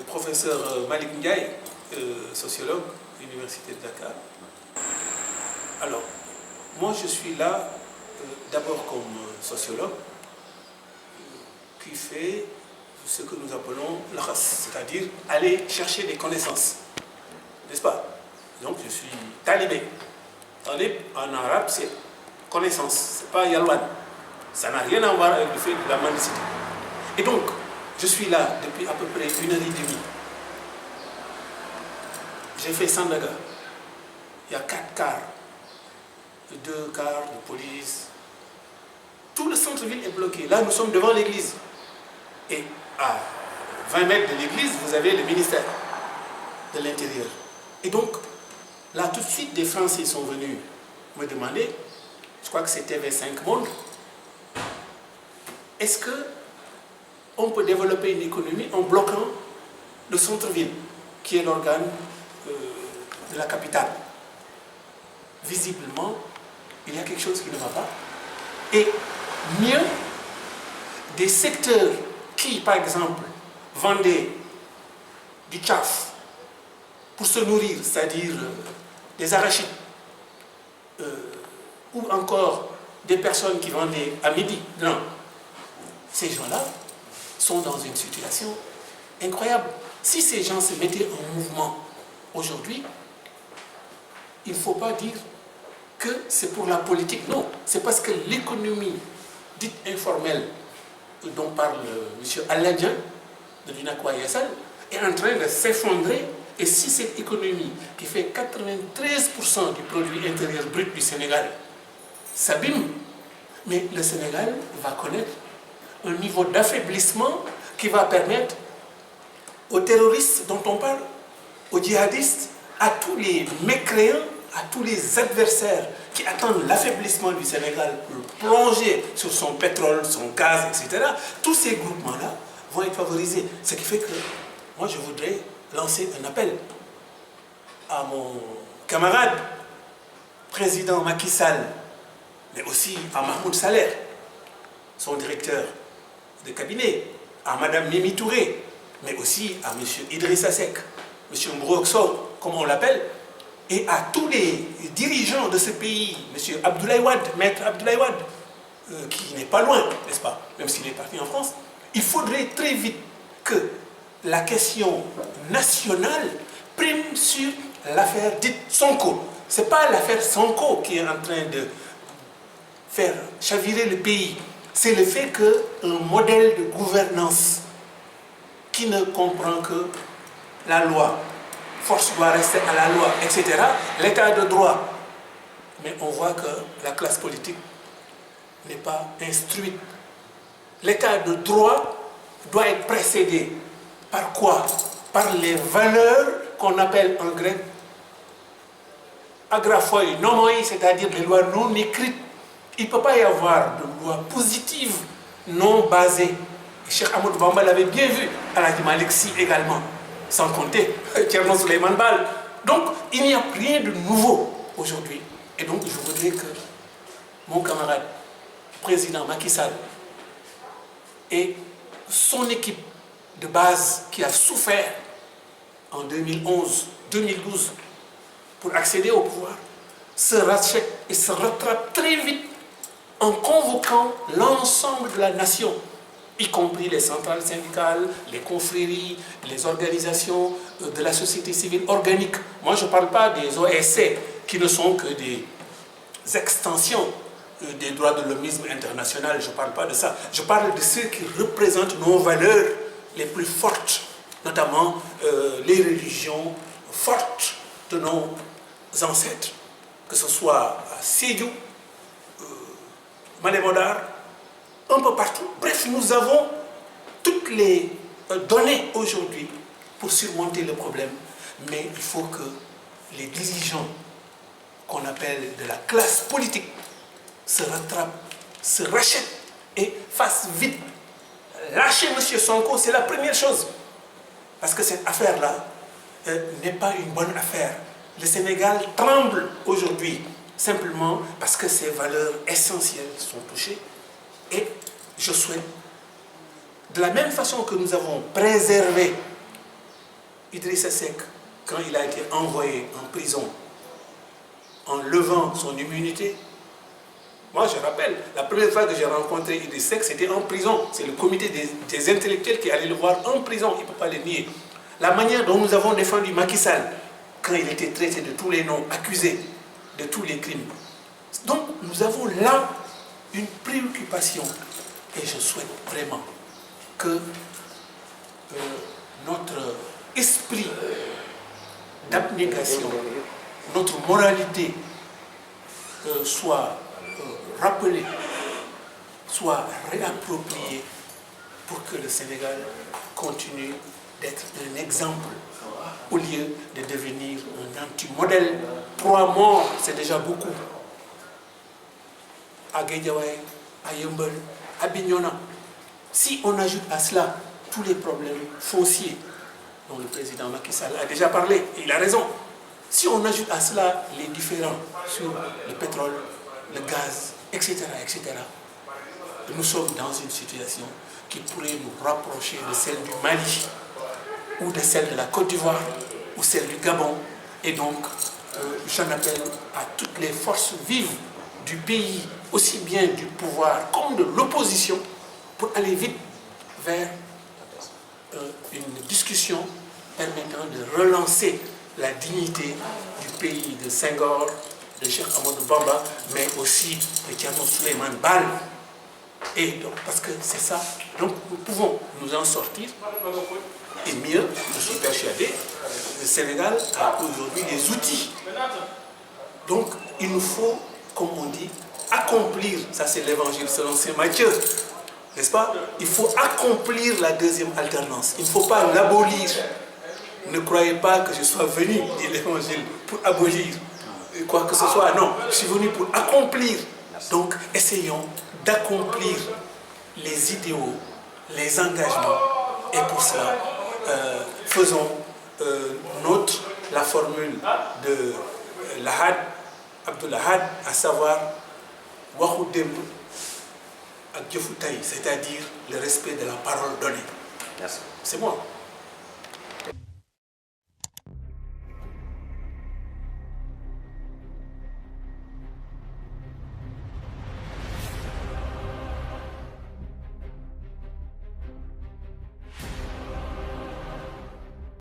professeur Malik Ndiaye, sociologue, Université de Dakar. Alors, moi je suis là d'abord comme sociologue qui fait ce que nous appelons la race, c'est-à-dire aller chercher des connaissances, n'est-ce pas? Donc je suis talibé. Talib en arabe c'est connaissance, c'est pas yalwan. Ça n'a rien à voir avec le fait de la mendicité. Et donc, je suis là depuis à peu près 1h30. J'ai fait Sandaga. Il y a 4 cars, 2 cars de police. Tout le centre-ville est bloqué. Là, nous sommes devant l'église. Et à 20 mètres de l'église, vous avez le ministère de l'Intérieur. Et donc, là, tout de suite, des Français sont venus me demander, je crois que c'était TV5 Monde, est-ce qu'on peut développer une économie en bloquant le centre-ville, qui est l'organe de la capitale? Visiblement, il y a quelque chose qui ne va pas. Et mieux, des secteurs qui, par exemple, vendaient du tchaf pour se nourrir, c'est-à-dire des arachides, ou encore des personnes qui vendaient à midi. Non. Ces gens-là sont dans une situation incroyable. Si ces gens se mettaient en mouvement aujourd'hui, il ne faut pas dire que c'est pour la politique. Non, c'est parce que l'économie dite informelle dont parle M. Aladjian de l'UNACOIS Yassal est en train de s'effondrer. Et si cette économie qui fait 93% du produit intérieur brut du Sénégal s'abîme, mais le Sénégal va connaître un niveau d'affaiblissement qui va permettre aux terroristes dont on parle, aux djihadistes, à tous les mécréants, à tous les adversaires qui attendent l'affaiblissement du Sénégal pour plonger sur son pétrole, son gaz, etc. Tous ces groupements-là vont être favorisés. Ce qui fait que moi je voudrais lancer un appel à mon camarade, président Macky Sall, mais aussi à Mahmoud Saleh, son directeur de cabinet, à Madame Mimi Touré, mais aussi à M. Idrissa Seck, M. Mbroukso, comme on l'appelle, et à tous les dirigeants de ce pays, M. Abdoulaye Wade, Maître Abdoulaye Wade, qui n'est pas loin, n'est-ce pas, même s'il est parti en France. Il faudrait très vite que la question nationale prime sur l'affaire dite Sonko. Ce n'est pas l'affaire Sonko qui est en train de faire chavirer le pays. C'est le fait qu'un modèle de gouvernance qui ne comprend que la loi, force doit rester à la loi, etc., l'état de droit. Mais on voit que la classe politique n'est pas instruite. L'état de droit doit être précédé par quoi? Par les valeurs qu'on appelle en grec agraphoi nomoi, c'est-à-dire les lois non écrites. Il ne peut pas y avoir de loi positive non basée. Cheikh Ahmadou Bamba l'avait bien vu, Aladji Malick Sy également, sans compter Thierno Souleymane Baal. Donc, il n'y a rien de nouveau aujourd'hui. Et donc, je voudrais que mon camarade, président Macky Sall, et son équipe de base qui a souffert en 2011-2012 pour accéder au pouvoir, se rachète et se rattrape très vite en convoquant l'ensemble de la nation, y compris les centrales syndicales, les confréries, les organisations de la société civile organique. Moi, je ne parle pas des OSC, qui ne sont que des extensions des droits de l'homisme international. Je ne parle pas de ça. Je parle de ceux qui représentent nos valeurs les plus fortes, notamment les religions fortes de nos ancêtres, que ce soit à Sédhiou, Malémodar, un peu partout. Bref, nous avons toutes les données aujourd'hui pour surmonter le problème, mais il faut que les dirigeants qu'on appelle de la classe politique se rattrapent, se rachètent et fassent vite. Lâcher M. Sonko, c'est la première chose. Parce que cette affaire-là n'est pas une bonne affaire. Le Sénégal tremble aujourd'hui simplement parce que ses valeurs essentielles sont touchées. Et je souhaite, de la même façon que nous avons préservé Idrissa Seck, quand il a été envoyé en prison, en levant son immunité, moi je rappelle, la première fois que j'ai rencontré Idrissa Seck, c'était en prison. C'est le comité des intellectuels qui allait le voir en prison, il ne peut pas le nier. La manière dont nous avons défendu Macky Sall, quand il était traité de tous les noms, accusé de tous les crimes. Donc nous avons là une préoccupation et je souhaite vraiment que notre esprit d'abnégation, notre moralité soit rappelée, soit réappropriée pour que le Sénégal continue d'être un exemple au lieu de devenir un anti-modèle. 3 morts, c'est déjà beaucoup. À Guédiawaye, à Yeumbeul, à Bignona. Si on ajoute à cela tous les problèmes fonciers dont le président Macky Sall a déjà parlé, et il a raison. Si on ajoute à cela les différends sur le pétrole, le gaz, etc., etc., nous sommes dans une situation qui pourrait nous rapprocher de celle du Mali, ou de celle de la Côte d'Ivoire, ou celle du Gabon. Et donc, j'en appelle à toutes les forces vives du pays, aussi bien du pouvoir comme de l'opposition, pour aller vite vers une discussion permettant de relancer la dignité du pays de Senghor, de Cheikh Amadou Bamba, mais aussi de Thierno Souleymane Baal. Et donc, parce que c'est ça, donc nous pouvons nous en sortir, et mieux, je suis persuadé, le Sénégal a aujourd'hui des outils. Donc, il nous faut, comme on dit, accomplir, ça c'est l'évangile selon saint Matthieu, n'est-ce pas? Il faut accomplir la deuxième alternance, il ne faut pas l'abolir. Ne croyez pas que je sois venu, dit l'évangile, pour abolir quoi que ce soit, non, je suis venu pour accomplir. Donc, essayons d'accomplir les idéaux, les engagements, et pour cela, faisons nôtre la formule de Lahad, Abdoulahad, à savoir waxu démb ak jëfu tey, c'est-à-dire le respect de la parole donnée. Merci. C'est moi.